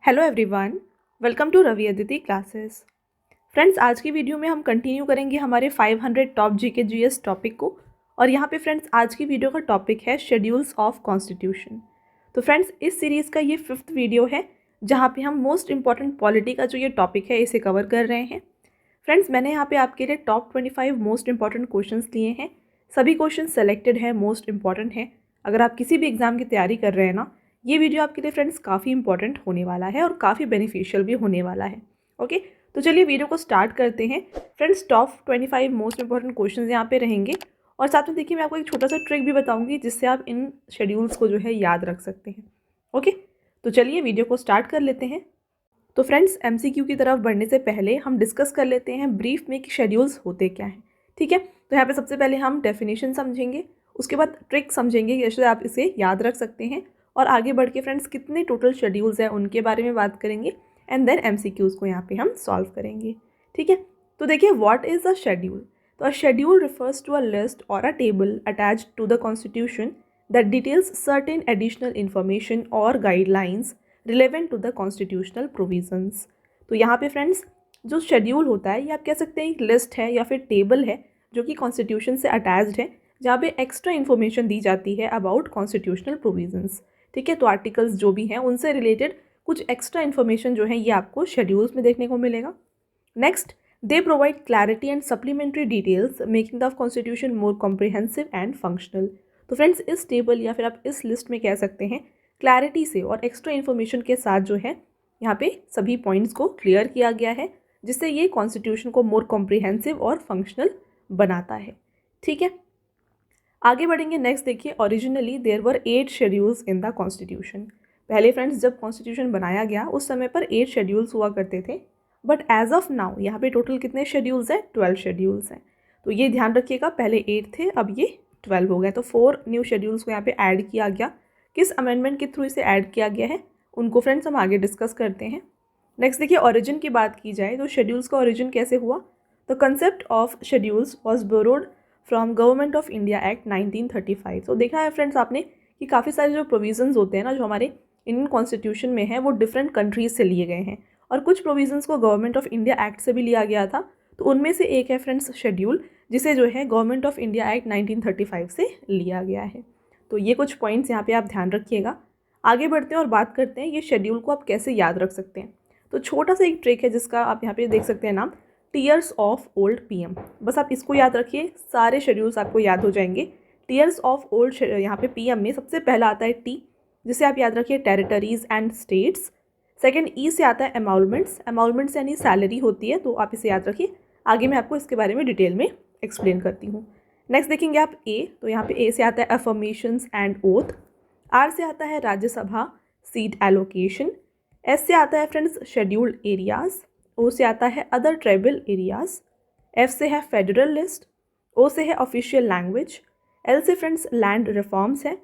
Hello everyone, welcome to Ravi Aditi classes. Friends, आज की video में हम कंटिन्यू करेंगे हमारे 500 टॉप जीके जीएस टॉपिक को। और यहाँ पे फ्रेंड्स आज की वीडियो का टॉपिक है शेड्यूल्स ऑफ कॉन्स्टिट्यूशन। तो फ्रेंड्स इस सीरीज़ का ये 5th वीडियो है जहाँ पे हम मोस्ट इंपॉर्टेंट पॉलिटी का जो ये टॉपिक है इसे कवर कर रहे हैं। फ्रेंड्स, मैंने यहाँ पे आपके लिए टॉप 25 मोस्ट इंपॉर्टेंट क्वेश्चंस लिए हैं। सभी क्वेश्चन सेलेक्टेड है, मोस्ट इंपॉर्टेंट है। अगर आप किसी भी एग्जाम की तैयारी कर रहे हैं ना, ये वीडियो आपके लिए फ्रेंड्स काफ़ी इंपॉर्टेंट होने वाला है और काफ़ी बेनिफिशियल भी होने वाला है। ओके, तो चलिए वीडियो को स्टार्ट करते हैं। Friends, top 25 most important questions यहाँ पे रहेंगे और साथ में देखिए मैं आपको एक छोटा सा ट्रिक भी बताऊंगी जिससे आप इन शेड्यूल्स को जो है याद रख सकते हैं। ओके, तो चलिए वीडियो को स्टार्ट कर लेते हैं। तो फ्रेंड्स, एमसीक्यू की तरफ बढ़ने से पहले हम डिस्कस कर लेते हैं ब्रीफ में कि शेड्यूल्स होते क्या हैं। ठीक है, तो यहाँ पे सबसे पहले हम डेफिनेशन समझेंगे, उसके बाद ट्रिक समझेंगे जैसे आप इसे याद रख सकते हैं, और आगे बढ़ के फ्रेंड्स कितने टोटल शेड्यूल्स हैं उनके बारे में बात करेंगे एंड देन एमसीक्यूज़ को यहाँ पे हम सॉल्व करेंगे। ठीक है, तो देखिए व्हाट इज़ अ शेड्यूल। तो a schedule refers to a list और a table attached to the constitution that details certain additional information और guidelines relevant to the constitutional provisions. तो यहाँ पे फ्रेंड्स जो शेड्यूल होता है ये आप कह सकते हैं एक लिस्ट है या फिर टेबल है जो कि कॉन्स्टिट्यूशन से अटैच्ड है, जहाँ पे एक्स्ट्रा इन्फॉर्मेशन दी जाती है अबाउट कॉन्स्टिट्यूशनल प्रोविजंस। ठीक है, तो आर्टिकल्स जो भी हैं उनसे रिलेटेड कुछ एक्स्ट्रा इन्फॉर्मेशन जो है ये आपको शेड्यूल्स में देखने को मिलेगा। Next, they provide clarity and supplementary details making the constitution more comprehensive and functional. तो फ्रेंड्स इस टेबल या फिर आप इस लिस्ट में कह सकते हैं क्लैरिटी से और एक्स्ट्रा इन्फॉर्मेशन के साथ जो है यहाँ पे सभी पॉइंट्स को क्लियर किया गया है, जिससे ये कॉन्स्टिट्यूशन को मोर कॉम्प्रिहेंसिव और फंक्शनल बनाता है। ठीक है, आगे बढ़ेंगे। नेक्स्ट देखिए, originally there were 8 schedules in the constitution. पहले फ्रेंड्स जब कॉन्स्टिट्यूशन बनाया गया उस समय पर 8 शेड्यूल्स हुआ करते थे, बट एज ऑफ नाउ यहाँ पे टोटल कितने शेड्यूल्स हैं? 12 शेड्यूल्स हैं। तो ये ध्यान रखिएगा, पहले 8 थे अब ये 12 हो गए, तो 4 न्यू शेड्यूल्स को यहाँ पे ऐड किया गया। किस अमेंडमेंट के थ्रू इसे ऐड किया गया है उनको फ्रेंड्स हम आगे डिस्कस करते हैं। नेक्स्ट देखिए, ओरिजिन की बात की जाए तो शेड्यूल्स का ओरिजिन कैसे हुआ। The concept of schedules was borrowed from government of India act 1935। तो देखा है फ्रेंड्स आपने कि काफ़ी सारे जो प्रोविजंस होते हैं ना जो हमारे इंडियन कॉन्स्टिट्यूशन में है वो डिफरेंट कंट्रीज से लिए गए हैं, और कुछ प्रोविजंस को गवर्नमेंट ऑफ इंडिया एक्ट से भी लिया गया था। तो उनमें से एक है फ्रेंड्स शेड्यूल, जिसे जो है गवर्नमेंट ऑफ इंडिया एक्ट 1935 से लिया गया है। तो ये कुछ पॉइंट्स यहाँ पे आप ध्यान रखिएगा। आगे बढ़ते हैं और बात करते हैं ये शेड्यूल को आप कैसे याद रख सकते हैं। तो छोटा सा एक ट्रिक है जिसका आप यहाँ पे देख सकते हैं नाम, टीयर्स ऑफ ओल्ड पीएम। बस आप इसको याद रखिए, सारे शेड्यूल्स आपको याद हो जाएंगे। टीयर्स ऑफ ओल्ड यहाँ पे पीएम में सबसे पहला आता है टी, जिसे आप याद रखिए टेरिटरीज एंड स्टेट्स। सेकंड ई से आता है एमाउलमेंट्स। एमाउलमेंट्स यानी सैलरी होती है, तो आप इसे याद रखिए। आगे मैं आपको इसके बारे में डिटेल में एक्सप्लेन करती हूँ। नेक्स्ट देखेंगे आप ए, तो यहाँ पे ए से आता है अफर्मेशंस एंड ओथ। आर से आता है राज्यसभा सीट एलोकेशन। एस से आता है फ्रेंड्स शेड्यूल्ड एरियाज। ओ से आता है अदर ट्राइबल एरियाज। एफ से है फेडरल लिस्ट। ओ से है ऑफिशियल लैंग्वेज। एल से फ्रेंड्स लैंड रिफॉर्म्स है।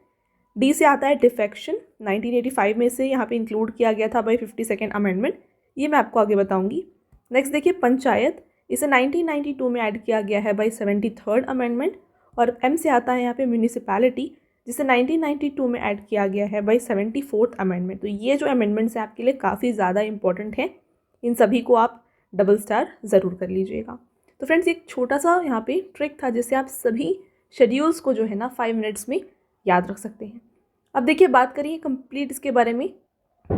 डी से आता है डिफेक्शन, 1985 में से यहाँ पे इंक्लूड किया गया था बाई 52nd अमेंडमेंट, ये मैं आपको आगे बताऊंगी। नेक्स्ट देखिए पंचायत, इसे 1992 में ऐड किया गया है बाई 73rd अमेंडमेंट। और एम से आता है यहाँ पे म्यूनिसिपैलिटी, जिसे 1992 में ऐड किया गया है बाई 74th अमेंडमेंट। तो ये जो अमेंडमेंट्स हैं आपके लिए काफ़ी ज़्यादा इंपॉर्टेंट हैं, इन सभी को आप डबल स्टार ज़रूर कर लीजिएगा। तो फ्रेंड्स एक छोटा सा यहाँ पे ट्रिक था जिससे आप सभी शेड्यूल्स को जो है ना 5 मिनट्स में याद रख सकते हैं। अब देखिए बात करिए कंप्लीट इसके बारे में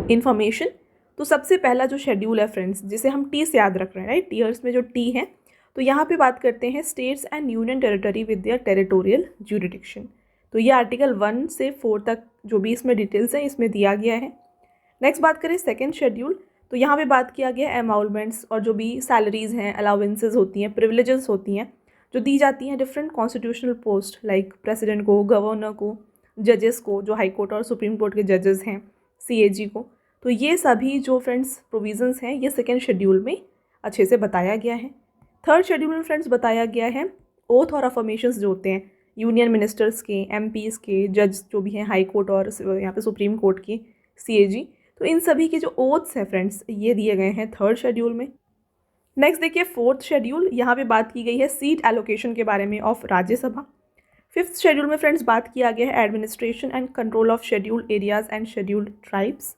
इंफॉर्मेशन। तो सबसे पहला जो शेड्यूल है फ्रेंड्स जिसे हम टी से याद रख रहे हैं, राइट, टीयर्स में जो टी है, तो यहाँ पे बात करते हैं states and union territory with their territorial jurisdiction. तो ये आर्टिकल 1 से 4 तक जो भी इसमें डिटेल्स हैं इसमें दिया गया है। नेक्स्ट बात करें सेकेंड शेड्यूल, तो यहाँ पे बात किया गया है एमाउलमेंट्स और जो भी सैलरीज हैं, अलाउंसेस होती हैं, प्रिविलेजेस होती हैं जो दी जाती हैं different constitutional post like president को, गवर्नर को, जजेस को, जो हाई कोर्ट और सुप्रीम कोर्ट के जजेस हैं, सीएजी को। तो ये सभी जो फ्रेंड्स प्रोविजंस हैं ये सेकेंड शेड्यूल में अच्छे से बताया गया है। थर्ड शेड्यूल में फ्रेंड्स बताया गया है ओथ और अफर्मेशंस जो होते हैं यूनियन मिनिस्टर्स के, एमपीज़ के, जज जो भी हैं हाई कोर्ट और यहाँ पे सुप्रीम कोर्ट के, सीएजी, तो इन सभी के जो ओथ्स हैं फ्रेंड्स ये दिए गए हैं थर्ड शेड्यूल में। नेक्स्ट देखिए फोर्थ शेड्यूल, यहाँ पे बात की गई है सीट एलोकेशन के बारे में ऑफ राज्यसभा। फिफ्थ शेड्यूल में फ्रेंड्स बात किया गया है administration and control of scheduled areas and scheduled tribes.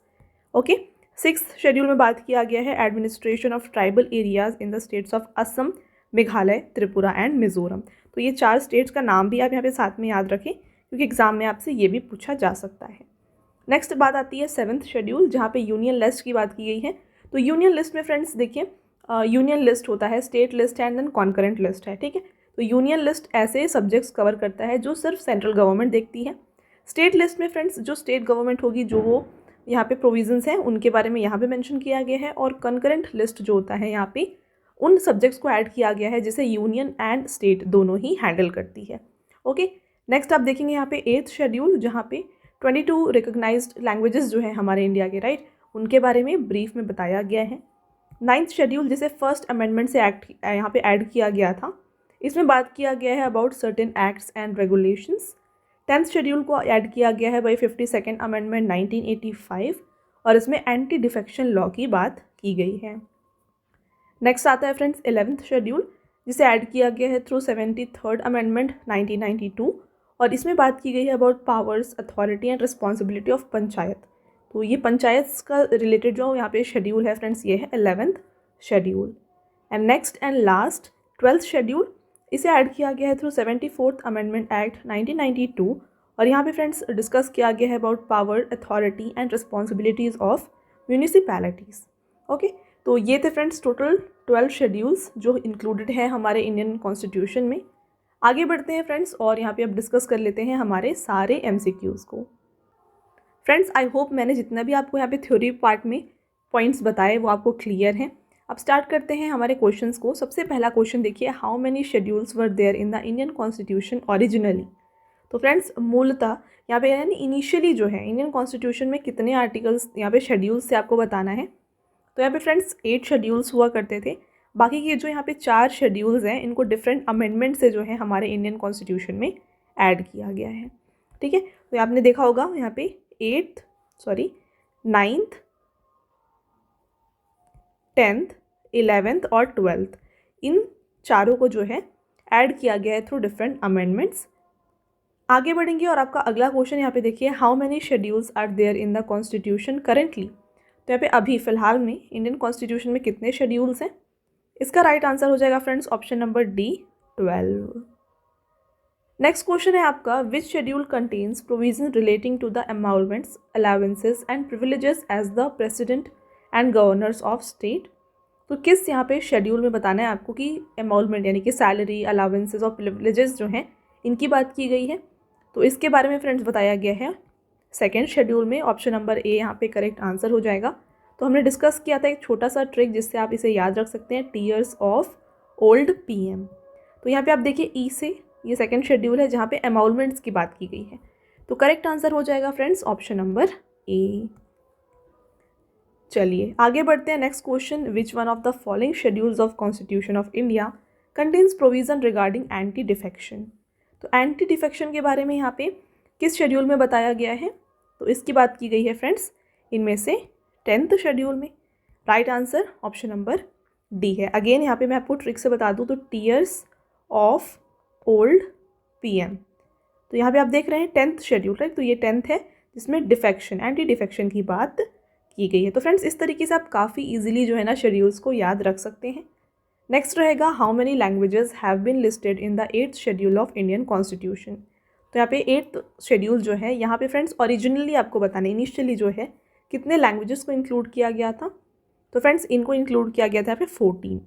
Okay, sixth schedule में बात किया गया है administration of tribal areas in the states of Assam, Meghalaya, Tripura and Mizoram. तो ये 4 स्टेट्स का नाम भी आप यहाँ पे साथ में याद रखें, क्योंकि एग्जाम में आपसे ये भी पूछा जा सकता है। नेक्स्ट बात आती है 7th शेड्यूल, जहाँ पे यूनियन लिस्ट की बात की गई है। तो यूनियन लिस्ट में फ्रेंड्स देखिए, यूनियन लिस्ट होता है, state list and then concurrent list है, ठीक है। तो यूनियन लिस्ट ऐसे सब्जेक्ट्स कवर करता है जो सिर्फ सेंट्रल गवर्नमेंट देखती है। स्टेट लिस्ट में फ्रेंड्स जो स्टेट गवर्नमेंट होगी, जो वो यहाँ पे प्रोविजंस हैं उनके बारे में यहाँ पे मेंशन किया गया है। और कंकरेंट लिस्ट जो होता है यहाँ पे उन सब्जेक्ट्स को ऐड किया गया है जिसे यूनियन एंड स्टेट दोनों ही हैंडल करती है। ओके, नेक्स्ट आप देखेंगे यहाँ पे 8th शेड्यूल, जहाँ पे 22 रिकॉग्नाइज्ड लैंग्वेजेस जो है हमारे इंडिया के, राइट, उनके बारे में ब्रीफ में बताया गया है। 9th शेड्यूल जिसे फर्स्ट अमेंडमेंट से यहाँ पे ऐड किया गया था, इसमें बात किया गया है about certain acts and regulations. 10th schedule को ऐड किया गया है बाई 52nd अमेंडमेंट 1985 और इसमें एंटी डिफेक्शन लॉ की बात की गई है। नेक्स्ट आता है फ्रेंड्स 11th शेड्यूल, जिसे ऐड किया गया है थ्रू 73rd अमेंडमेंट 1992 और इसमें बात की गई है about powers, authority and responsibility of panchayat. तो ये पंचायत का रिलेटेड जो यहाँ पे शेड्यूल है फ्रेंड्स, ये है 11th schedule. And next and last 12th schedule, इसे ऐड किया गया है थ्रू 74th अमेंडमेंट एक्ट 1992 और यहाँ पे फ्रेंड्स डिस्कस किया गया है about power, authority and responsibilities of municipalities. Okay, तो ये थे फ्रेंड्स टोटल 12 शेड्यूल्स जो इंक्लूडेड है हमारे इंडियन कॉन्स्टिट्यूशन में। आगे बढ़ते हैं फ्रेंड्स और यहाँ पे अब डिस्कस कर लेते हैं हमारे सारे MCQs को। फ्रेंड्स आई होप मैंने जितना भी आपको यहाँ पे थ्योरी पार्ट में पॉइंट्स बताए वो आपको क्लियर हैं। अब स्टार्ट करते हैं हमारे क्वेश्चंस को। सबसे पहला क्वेश्चन देखिए, how many schedules were there in the Indian constitution originally. तो फ्रेंड्स मूलतः यहाँ पे यानी इनिशियली जो है इंडियन कॉन्स्टिट्यूशन में कितने आर्टिकल्स यहाँ पे शेड्यूल्स से आपको बताना है। तो यहाँ पे फ्रेंड्स 8 शेड्यूल्स हुआ करते थे। बाकी के जो यहाँ पे 4 शेड्यूल्स हैं इनको डिफरेंट अमेंडमेंट से जो है हमारे इंडियन कॉन्स्टिट्यूशन में ऐड किया गया है, ठीक है। तो आपने देखा होगा यहाँ पे 9th, 10th, 11th और 12th, इन चारों को जो है ऐड किया गया है थ्रू डिफरेंट अमेंडमेंट्स। आगे बढ़ेंगे और आपका अगला क्वेश्चन यहाँ पे देखिए, how many schedules are there in the constitution currently. तो यहाँ पे अभी फ़िलहाल में इंडियन कॉन्स्टिट्यूशन में कितने शेड्यूल्स हैं। इसका राइट आंसर हो जाएगा friends option number D, 12। Next question है आपका, which schedule contains provision relating to the emoluments, allowances and privileges as the president and governors of state. तो किस यहाँ पे शेड्यूल में बताना है आपको कि एमाउलमेंट यानी कि सैलरी, अलाउंसेस और प्रिविलेजेस जो हैं इनकी बात की गई है। तो इसके बारे में फ्रेंड्स बताया गया है 2nd शेड्यूल में, ऑप्शन नंबर ए यहाँ पे करेक्ट आंसर हो जाएगा। तो हमने डिस्कस किया था एक छोटा सा ट्रिक जिससे आप इसे याद रख सकते हैं, टीयर्स ऑफ ओल्ड PM। तो यहाँ पे आप देखिए ई से ये 2nd शेड्यूल है जहाँ पे एमाउलमेंट्स की बात की गई है। तो करेक्ट आंसर हो जाएगा फ्रेंड्स ऑप्शन नंबर ए। चलिए आगे बढ़ते हैं। Next question, which one of the following schedules of constitution of India contains provision regarding anti defection. तो एंटी डिफेक्शन के बारे में यहाँ पे किस शेड्यूल में बताया गया है। तो इसकी बात की गई है फ्रेंड्स इनमें से 10th शेड्यूल में। Right answer option number D है। अगेन यहाँ पे मैं आपको ट्रिक से बता दूँ तो टीयर्स ऑफ ओल्ड PM। तो यहाँ पे आप देख रहे हैं 10th शेड्यूल, राइट। तो ये 10th है जिसमें डिफेक्शन, एंटी डिफेक्शन की बात की गई है। तो फ्रेंड्स इस तरीके से आप काफ़ी इजीली जो है ना शेड्यूल्स को याद रख सकते हैं। नेक्स्ट रहेगा, how many languages have been listed in the 8th schedule of Indian constitution. तो यहाँ पे 8th शेड्यूल जो है यहाँ पे फ्रेंड्स ओरिजिनली आपको बताना है इनिशियली जो है कितने लैंग्वेजेस को इंक्लूड किया गया था। तो फ्रेंड्स इनको इंक्लूड किया गया था यहाँ पे 14।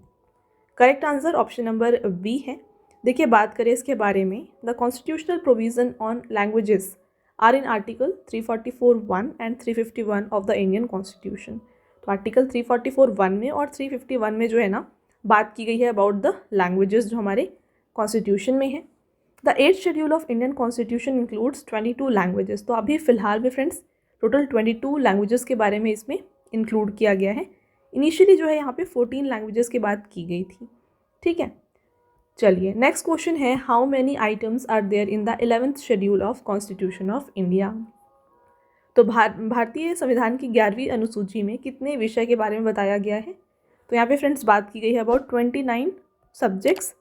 Correct answer option number B है। देखिए बात करें इसके बारे में, the constitutional provision on languages are in article 344(1) and 351 of the Indian constitution. तो आर्टिकल 344(1) में और 351 में जो है ना बात की गई है अबाउट द लैंग्वेजेस जो हमारे कॉन्स्टिट्यूशन में है। The 8th schedule of Indian constitution includes 22 languages. तो अभी फ़िलहाल में फ्रेंड्स टोटल 22 लैंग्वेजेस के बारे में इसमें इंक्लूड किया गया है। इनिशियली जो है यहाँ पे 14 लैंग्वेजेस की बात की गई थी, ठीक है। चलिए नेक्स्ट क्वेश्चन है, how many items are there in the 11th schedule of constitution of India. तो भारतीय संविधान की 11वीं अनुसूची में कितने विषय के बारे में बताया गया है। तो यहाँ पे फ्रेंड्स बात की गई है अबाउट 29 सब्जेक्ट्स।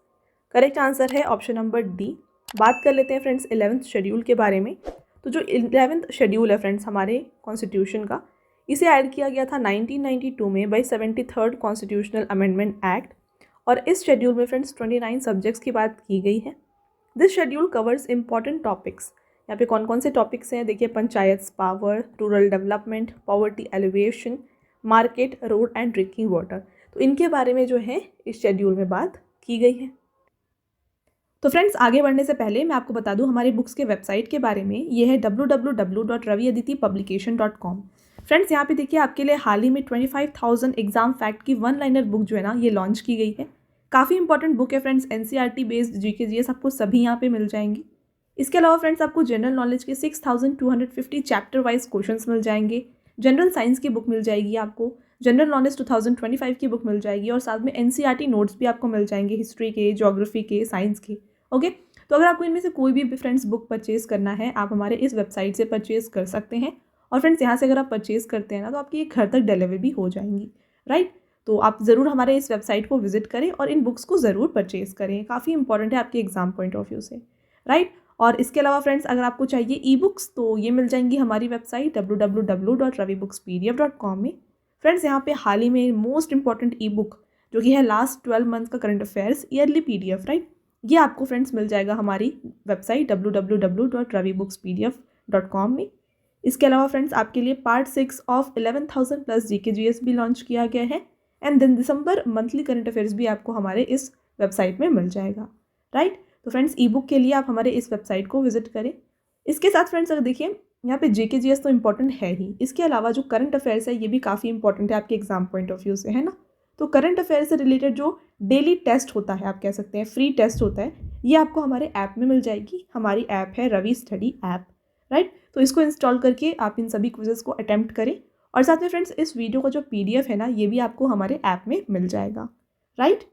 करेक्ट आंसर है ऑप्शन नंबर डी। बात कर लेते हैं फ्रेंड्स 11th शेड्यूल के बारे में। तो जो 11th शेड्यूल है फ्रेंड्स हमारे कॉन्स्टिट्यूशन का, इसे ऐड किया गया था 1992 में by 73rd constitutional amendment act. और इस शेड्यूल में फ्रेंड्स 29 सब्जेक्ट्स की बात की गई है। This schedule covers important topics. यहाँ पे कौन कौन से टॉपिक्स हैं देखिए, panchayat power, rural development, poverty alleviation, market, road and drinking water. तो इनके बारे में जो है इस शेड्यूल में बात की गई है। तो फ्रेंड्स आगे बढ़ने से पहले मैं आपको बता दूं हमारी बुक्स के वेबसाइट के बारे में। ये है www.raviaditipublication.com। फ्रेंड्स यहाँ पे देखिए आपके लिए हाल ही में 25,000 एग्जाम फैक्ट की वन लाइनर बुक जो है ना ये लॉन्च की गई है। काफ़ी इंपॉर्टेंट बुक है friends, NCERT based GK GS आपको सभी यहाँ पे मिल जाएंगी। इसके अलावा फ्रेंड्स आपको जनरल नॉलेज के 6,250 चैप्टर वाइज क्वेश्चंस मिल जाएंगे। जनरल साइंस की बुक मिल जाएगी आपको, जनरल नॉलेज 2025 की बुक मिल जाएगी और साथ में एनसीईआरटी नोट्स भी आपको मिल जाएंगे, हिस्ट्री के, ज्योग्राफी के, साइंस के। ओके, तो अगर आपको इनमें से कोई भी फ्रेंड्स बुक परचेज करना है आप हमारे इस वेबसाइट से परचेज कर सकते हैं। और फ्रेंड्स यहाँ से अगर आप परचेज करते हैं ना तो आपकी ये घर तक डिलीवर भी हो जाएंगी, राइट। तो आप ज़रूर हमारे इस वेबसाइट को विजिट करें और इन बुक्स को ज़रूर परचेज करें, काफ़ी इंपॉर्टेंट है आपके एग्जाम पॉइंट ऑफ व्यू से, राइट। और इसके अलावा फ्रेंड्स अगर आपको चाहिए ई बुक्स तो ये मिल जाएंगी हमारी वेबसाइट www.ravibookspdf.com में। फ्रेंड्स यहाँ पे हाल ही में मोस्ट इंपॉर्टेंट ई बुक जो कि है लास्ट 12 मंथ का current affairs yearly PDF, right, ये आपको फ्रेंड्स मिल जाएगा हमारी वेबसाइट www.ravibookspdf.com में। इसके अलावा फ्रेंड्स आपके लिए पार्ट 6 ऑफ 11,000 प्लस GKGS भी लॉन्च किया गया है एंड देन दिसंबर मंथली करंट अफेयर्स भी आपको हमारे इस वेबसाइट में मिल जाएगा, राइट। तो फ्रेंड्स ई बुक के लिए आप हमारे इस वेबसाइट को विजिट करें। इसके साथ फ्रेंड्स अगर देखिए यहाँ पे GKGS तो इंपॉर्टेंट है ही, इसके अलावा जो करंट अफेयर्स है ये भी काफ़ी इंपॉर्टेंट है आपके एग्जाम पॉइंट ऑफ व्यू से, है ना। तो करंट अफेयर से रिलेटेड जो डेली टेस्ट होता है, आप कह सकते हैं फ्री टेस्ट होता है, ये आपको हमारे ऐप में मिल जाएगी। हमारी ऐप है रवि स्टडी ऐप, राइट। तो इसको इंस्टॉल करके आप इन सभी क्विजेस को अटेम्प्ट करें और साथ में फ्रेंड्स इस वीडियो का जो PDF है ना ये भी आपको हमारे ऐप में मिल जाएगा, राइट।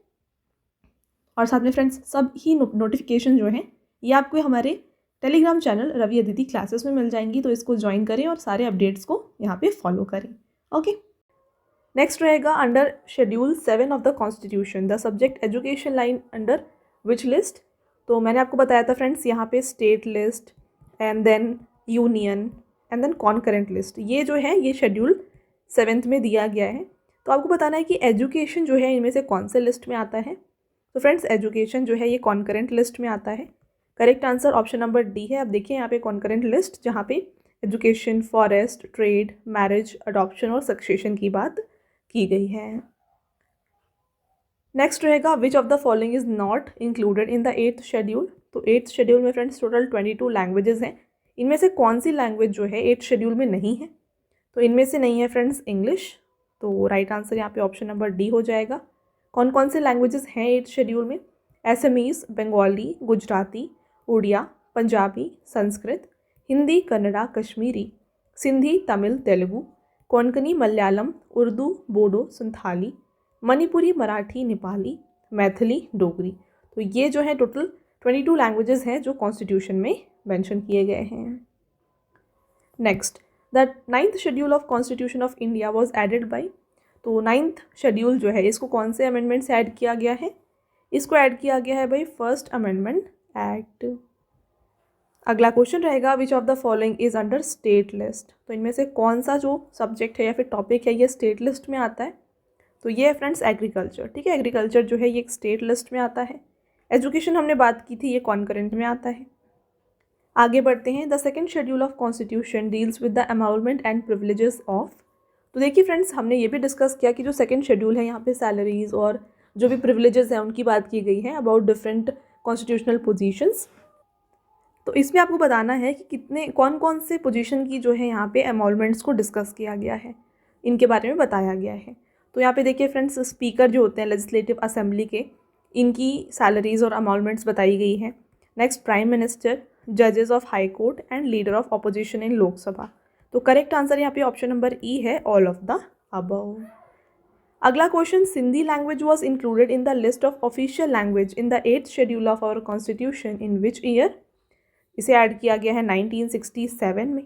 और साथ में फ्रेंड्स सब ही नोटिफिकेशन जो है ये आपको हमारे Telegram channel Ravi Aditi classes में मिल जाएंगी। तो इसको ज्वाइन करें और सारे अपडेट्स को यहाँ पे फॉलो करें, ओके। नेक्स्ट रहेगा under schedule 7 of the constitution the subject education line under which list. तो मैंने आपको बताया था फ्रेंड्स यहाँ पे state list and then union and then concurrent list, ये जो है ये शेड्यूल 7 में दिया गया है। तो आपको बताना है कि एजुकेशन जो है इनमें से कौन से लिस्ट में आता है। तो फ्रेंड्स एजुकेशन जो है ये कॉन्करेंट लिस्ट में आता है। Correct answer option number D है। अब देखिए यहाँ पे कॉन्करेंट लिस्ट जहाँ पे education, forest, trade, marriage, adoption और सक्सेशन की बात की गई है। नेक्स्ट रहेगा which of the following is not included in the 8th schedule. तो 8th शेड्यूल में फ्रेंड्स टोटल 22 लैंग्वेजेस हैं, इनमें से कौन सी लैंग्वेज जो है 8th शेड्यूल में नहीं है। तो इनमें से नहीं है फ्रेंड्स इंग्लिश, तो राइट आंसर यहाँ पे ऑप्शन नंबर डी हो जाएगा। कौन कौन से लैंग्वेजेस हैं 8th शेड्यूल में, एसमीज, बंगाली, गुजराती, उड़िया, पंजाबी, संस्कृत, हिंदी, कन्नड़ा, कश्मीरी, सिंधी, तमिल, तेलुगु, कोंकणी, मलयालम, उर्दू, बोडो, संथाली, मणिपुरी, मराठी, नेपाली, मैथिली, डोगरी। तो ये जो है टोटल 22 लैंग्वेजेस हैं जो कॉन्स्टिट्यूशन में मेंशन किए गए हैं। Next the 9th schedule of constitution of India was added by. तो 9th शेड्यूल जो है इसको कौन से अमेंडमेंट से ऐड किया गया है, इसको ऐड किया गया है बाय फर्स्ट अमेंडमेंट एक्ट। अगला क्वेश्चन रहेगा which of the following is under state list. तो इनमें से कौन सा जो सब्जेक्ट है या फिर टॉपिक है ये स्टेट लिस्ट में आता है। तो ये है फ्रेंड्स एग्रीकल्चर, ठीक है। एग्रीकल्चर जो है ये एक स्टेट लिस्ट में आता है। एजुकेशन हमने बात की थी, ये कॉन्करेंट में आता है। आगे बढ़ते हैं। The second schedule of constitution deals with the emoluments and privileges of. तो देखिए फ्रेंड्स हमने ये भी डिस्कस किया कि जो सेकेंड शेड्यूल है यहाँ पे सैलरीज और जो भी प्रिविलेजेस हैं उनकी बात की गई है अबाउट डिफरेंट कॉन्स्टिट्यूशनल पोजीशंस। तो इसमें आपको बताना है कि कितने कौन कौन से पोजीशन की जो है यहाँ पे एमॉल्वमेंट्स को डिस्कस किया गया है, इनके बारे में बताया गया है। तो यहाँ पे देखिए फ्रेंड्स स्पीकर जो होते हैं लेजिस्लेटिव असेंबली के, इनकी सैलरीज और अमाउंटमेंट्स बताई गई हैं। नेक्स्ट प्राइम मिनिस्टर, जजेस of high court and leader of opposition in Lok Sabha. तो करेक्ट आंसर यहाँ पे ऑप्शन नंबर ई है, ऑल ऑफ द अबव। अगला question, Sindhi language was included in the list of official language in the 8th schedule of our constitution in which year. इसे add किया गया है 1967 में।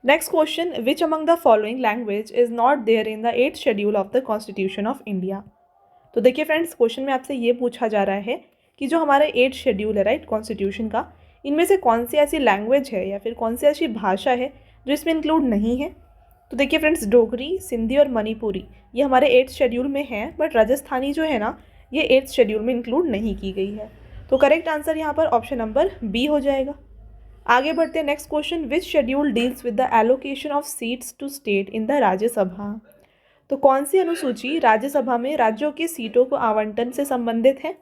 Next question, which among the following language is not there in the 8th schedule of the constitution of India. तो देखिए friends question में आपसे ये पूछा जा रहा है कि जो हमारा 8th शेड्यूल है राइट कॉन्स्टिट्यूशन का, इनमें से कौन सी ऐसी लैंग्वेज है या फिर कौन सी ऐसी भाषा है जो इसमें इंक्लूड नहीं है। तो देखिए फ्रेंड्स, डोगरी, सिंधी और मणिपुरी ये हमारे 8th शेड्यूल में हैं, बट राजस्थानी जो है ना ये 8th शेड्यूल में इंक्लूड नहीं की गई है। तो करेक्ट आंसर यहाँ पर ऑप्शन नंबर बी हो जाएगा। आगे बढ़ते हैं next question, which schedule deals with the allocation of seats to state in the Rajya Sabha. तो कौन सी अनुसूची राज्यसभा में राज्यों की सीटों को आवंटन से संबंधित है।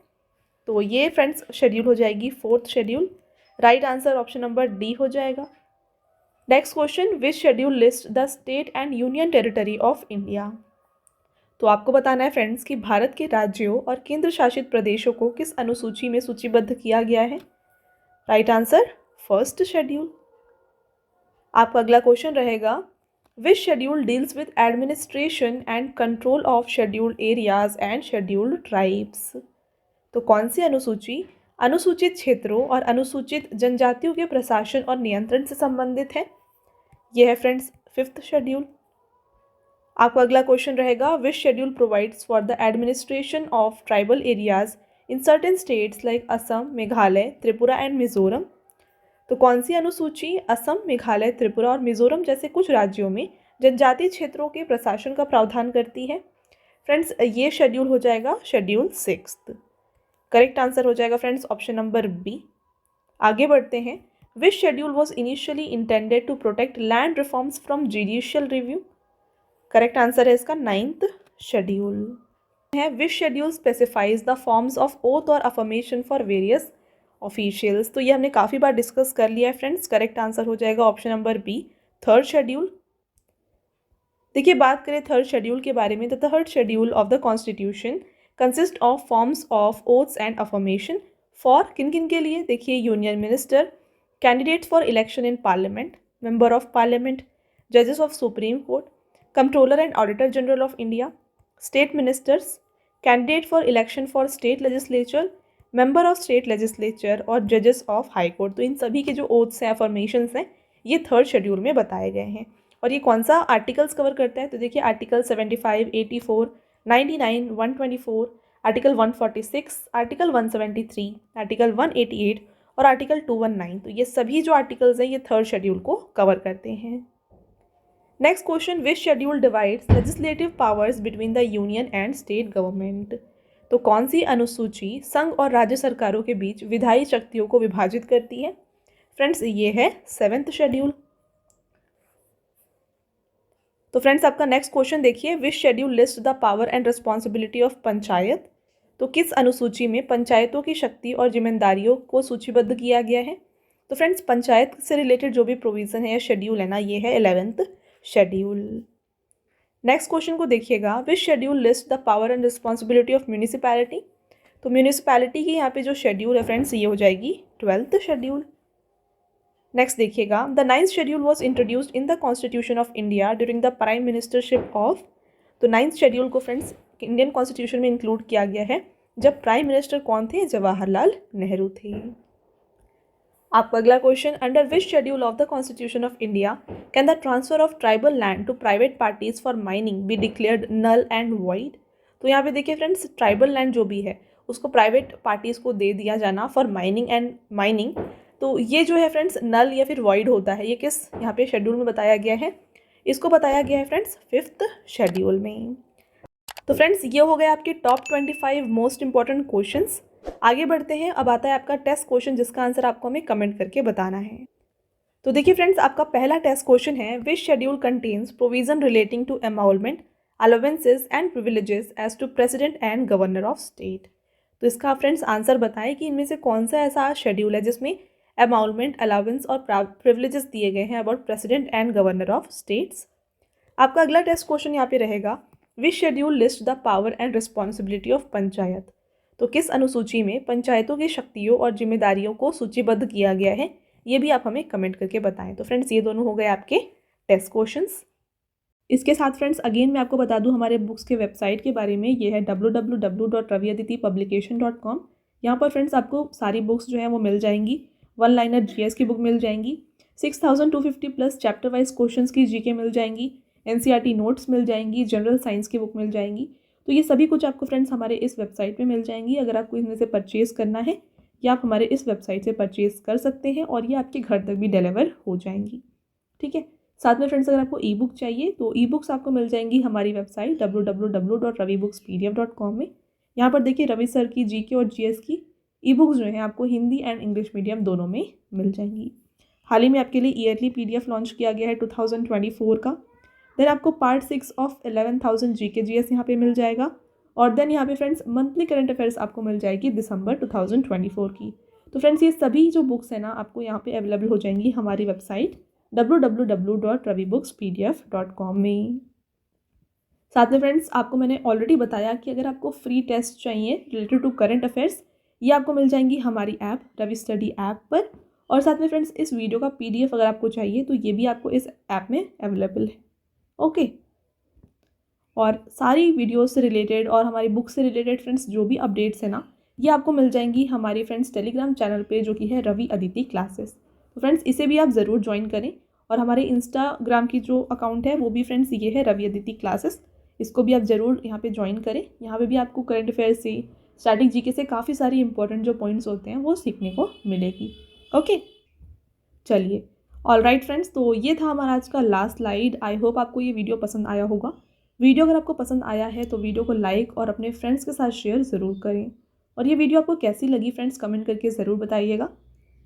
तो ये फ्रेंड्स शेड्यूल हो जाएगी 4th schedule. Right answer option number D हो जाएगा। Next question, which schedule list the state and union territory of India. तो आपको बताना है फ्रेंड्स कि भारत के राज्यों और केंद्र शासित प्रदेशों को किस अनुसूची में सूचीबद्ध किया गया है। Right answer 1st schedule. आपका अगला क्वेश्चन रहेगा, which schedule deals with administration and control of scheduled areas and scheduled tribes. तो कौन सी अनुसूची अनुसूचित क्षेत्रों और अनुसूचित जनजातियों के प्रशासन और नियंत्रण से संबंधित है। यह है फ्रेंड्स 5th शेड्यूल। आपका अगला क्वेश्चन रहेगा, which schedule provides for the administration of tribal areas in certain states like Assam, Meghalaya, Tripura and Mizoram. तो कौन सी अनुसूची असम, मेघालय, त्रिपुरा और मिजोरम जैसे कुछ राज्यों में जनजातीय क्षेत्रों के प्रशासन का प्रावधान करती है। फ्रेंड्स ये शेड्यूल हो जाएगा शेड्यूल 6th। करेक्ट आंसर हो जाएगा फ्रेंड्स ऑप्शन नंबर बी। आगे बढ़ते हैं, which schedule was initially intended to protect land reforms from judicial review. Correct answer है इसका 9th शेड्यूल है। Which schedule specifies the forms of oath और affirmation for various officials. तो ये हमने काफ़ी बार डिस्कस कर लिया है फ्रेंड्स। करेक्ट आंसर हो जाएगा option number B 3rd schedule. देखिए बात करें 3rd शेड्यूल के बारे में, तो 3rd schedule of the constitution consist of forms of oaths and affirmation for किन किन के लिए। देखिए union minister, candidates for election in parliament, member of parliament, जजेस of supreme court, controller and auditor general of India, state ministers, candidate for election for state legislature, member of state legislature और जजेस of high court. तो इन सभी के जो oaths हैं, affirmations हैं, ये 3rd शेड्यूल में बताए गए हैं। और ये कौन सा आर्टिकल्स कवर करता है, तो देखिए आर्टिकल 75, 84, 99, 124, आर्टिकल 146, आर्टिकल 173, आर्टिकल 188 और आर्टिकल 219। तो ये सभी जो आर्टिकल्स हैं ये 3rd शेड्यूल को कवर करते हैं। Next question, which schedule divides legislative powers between the union and state government. तो कौन सी अनुसूची संघ और राज्य सरकारों के बीच विधायी शक्तियों को विभाजित करती है। फ्रेंड्स ये है 7th शेड्यूल। तो फ्रेंड्स आपका नेक्स्ट क्वेश्चन देखिए, which schedule list the power and responsibility of panchayat. तो किस अनुसूची में पंचायतों की शक्ति और जिम्मेदारियों को सूचीबद्ध किया गया है। तो फ्रेंड्स पंचायत से रिलेटेड जो भी प्रोविज़न है या शेड्यूल है ना, ये है 11th शेड्यूल। नेक्स्ट क्वेश्चन को देखिएगा, which schedule list the power and responsibility of municipality. तो म्यूनिसिपैलिटी की यहाँ पे जो शेड्यूल है फ्रेंड्स ये हो जाएगी 12th शेड्यूल। नेक्स्ट देखिएगा, the 9th schedule was introduced in the constitution of India during the prime ministership of. तो 9th शेड्यूल को फ्रेंड्स इंडियन कॉन्स्टिट्यूशन में इंक्लूड किया गया है जब प्राइम मिनिस्टर कौन थे, जवाहरलाल नेहरू थे। आपका अगला question, under which schedule of the constitution of India can the transfer of tribal land to private parties for mining be declared null and void. तो यहाँ पे देखिए फ्रेंड्स, ट्राइबल लैंड जो भी है उसको प्राइवेट पार्टीज को दे दिया जाना फॉर माइनिंग। तो ये जो है फ्रेंड्स नल या फिर वॉइड होता है, ये किस यहाँ पे शेड्यूल में बताया गया है। इसको बताया गया है फ्रेंड्स 5th शेड्यूल में। तो फ्रेंड्स ये हो गया आपके टॉप 25 मोस्ट इंपॉर्टेंट क्वेश्चंस। आगे बढ़ते हैं, अब आता है आपका टेस्ट क्वेश्चन जिसका आंसर आपको हमें कमेंट करके बताना है। तो देखिए फ्रेंड्स आपका पहला टेस्ट क्वेश्चन है, which schedule contains provision relating to emolument, allowances and privileges as to president and governor of state. तो इसका फ्रेंड्स आंसर बताएं कि इनमें से कौन सा ऐसा शेड्यूल है जिसमें अमाउलमेंट, अलाउंस और प्रिविलेजेस दिए गए हैं about president and governor of states. आपका अगला टेस्ट क्वेश्चन यहाँ पे रहेगा, which schedule list the power and responsibility of panchayat. तो किस अनुसूची में पंचायतों की शक्तियों और जिम्मेदारियों को सूचीबद्ध किया गया है, ये भी आप हमें कमेंट करके बताएं। तो फ्रेंड्स ये दोनों हो गए आपके टेस्ट क्वेश्चंस। इसके साथ फ्रेंड्स अगेन मैं आपको बता दूं हमारे बुक्स के वेबसाइट के बारे में, ये है www.raviaditipublication.com। यहाँ पर फ्रेंड्स आपको सारी बुक्स जो हैं वो मिल जाएंगी। 1 लाइनर जीएस की बुक मिल जाएंगी, 6250 प्लस चैप्टर वाइज क्वेश्चंस की जीके मिल जाएंगी, एनसीईआरटी नोट्स मिल जाएंगी, जनरल साइंस की बुक मिल जाएंगी। तो ये सभी कुछ आपको फ्रेंड्स हमारे इस वेबसाइट पे मिल जाएंगी। अगर आपको इनमें से परचेज़ करना है या आप हमारे इस वेबसाइट से परचेज़ कर सकते हैं और ये आपके घर तक भी डिलीवर हो जाएंगी। ठीक है, साथ में फ्रेंड्स अगर आपको ई बुक चाहिए तो ई बुक्स आपको मिल जाएंगी हमारी वेबसाइट www.ravibooks.pdf.com में। यहाँ पर देखिए रवि सर की जीके और जीएस की ई बुक्स जो हैं आपको हिंदी एंड इंग्लिश मीडियम दोनों में मिल जाएंगी। हाल ही में आपके लिए ईयरली पीडीएफ लॉन्च किया गया है 2024 का। देन आपको पार्ट 6 ऑफ 11,000 जीके जीएस यहाँ पे मिल जाएगा। और देन यहाँ पे फ्रेंड्स मंथली करंट अफेयर्स आपको मिल जाएगी दिसंबर 2024 की। तो फ्रेंड्स ये सभी जो बुक्स हैं ना आपको यहाँ पे अवेलेबल हो जाएंगी हमारी वेबसाइट www.ravibooks.pdf.com में। साथ में फ्रेंड्स आपको मैंने ऑलरेडी बताया कि अगर आपको फ्री टेस्ट चाहिए रिलेटेड टू करंट अफेयर्स, ये आपको मिल जाएंगी हमारी ऐप रवि स्टडी ऐप पर। और साथ में फ्रेंड्स इस वीडियो का पीडीएफ अगर आपको चाहिए तो ये भी आपको इस ऐप में अवेलेबल है। ओके, और सारी वीडियो से रिलेटेड और हमारी बुक से रिलेटेड फ्रेंड्स जो भी अपडेट्स है ना ये आपको मिल जाएंगी हमारी फ्रेंड्स टेलीग्राम चैनल पे जो कि है रवि अदिति क्लासेस। तो फ्रेंड्स इसे भी आप ज़रूर ज्वाइन करें। और हमारे इंस्टाग्राम की जो अकाउंट है वो भी फ्रेंड्स ये है रवि अदिति क्लासेस, इसको भी आप ज़रूर यहाँ पे ज्वाइन करें। यहाँ पे भी आपको करंट अफेयर्स से स्टैटिक जीके से काफ़ी सारी इंपॉर्टेंट जो पॉइंट्स होते हैं वो सीखने को मिलेगी। ओके, चलिए ऑलराइट फ्रेंड्स, तो ये था हमारा आज का लास्ट स्लाइड। आई होप आपको ये वीडियो पसंद आया होगा। वीडियो अगर आपको पसंद आया है तो वीडियो को लाइक और अपने फ्रेंड्स के साथ शेयर ज़रूर करें। और ये वीडियो आपको कैसी लगी फ्रेंड्स कमेंट करके ज़रूर बताइएगा।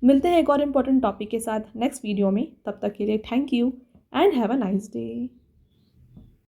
मिलते हैं एक और इम्पॉर्टेंट टॉपिक के साथ नेक्स्ट वीडियो में। तब तक के लिए thank you and have a nice day.